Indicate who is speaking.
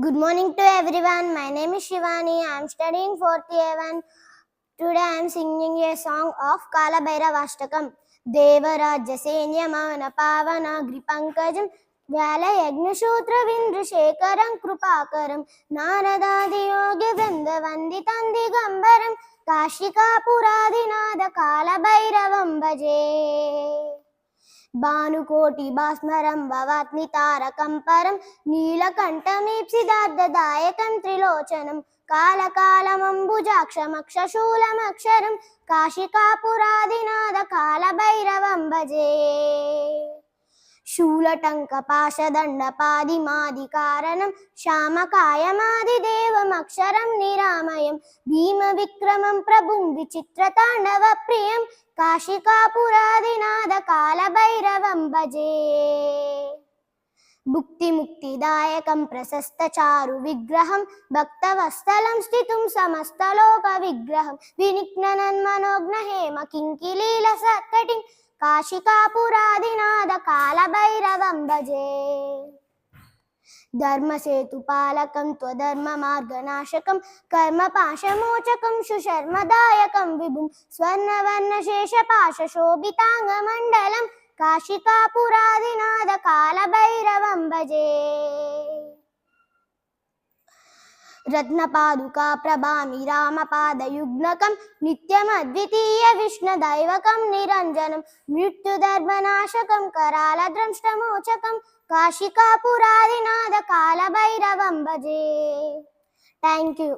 Speaker 1: Good morning to everyone. My name is Shivani. I am studying 4th A1. Today I am singing a song of Kala Bhairavashtakam. Devarajya Senyamana Pavana Gripankajam Vyala Yagnishotra Vindrashekaram Krupakaram Naradadi Yogi Vrinda Vanditam Digambaram Kashika Puradinada Kala Bhairavam Bhaje భానుకోటి భాస్మరం భవాత్మి Tarakam పరం నీలకంఠమీప్సిదార్థదాయకం త్రిలోచనం కాలకాలమంబుజాక్షమక్షశూలమక్షరం కాశికాపురాదినాథ కాలభైరవం భజే శూలటంకపాశదండపాదిమాదికారణం శ్యామకాయమాదిదేవమక్షరం నిరామయం భీమవిక్రమం ప్రభుం విచిత్రతాండవ ప్రియం కాశికాపురాదినాథ కాలభైరవం భజే భుక్తిముక్తిదాయకం ప్రశస్తచారు విగ్రహం భక్తవత్సలం స్థితుం సమస్తలోక విగ్రహం వినిఘ్నన్మనోఘ్న హేమ కింకిలీల సత్కటిం కాశికాపురాదినాథ కాలభైరవం భజే ధర్మసేతుపాలకం త్వధర్మమార్గనాశకం కర్మపాశమోచకం సుశర్మదాయకం విభుం స్వర్ణవర్ణశేషపాశోభితాంగమండలం కాశికాపురాదినాథ కాలభైరవం భజే రత్నపాదుకా ప్రభామి రామపాదయుగ్నకం నిత్యమద్వితీయ విష్ణుదైవకం నిరంజనం మృత్యుదర్భనాశకం కరాళద్రంష్టమోచకం కాశికాపురాదినాథ కాలభైరవం భజే. Thank you.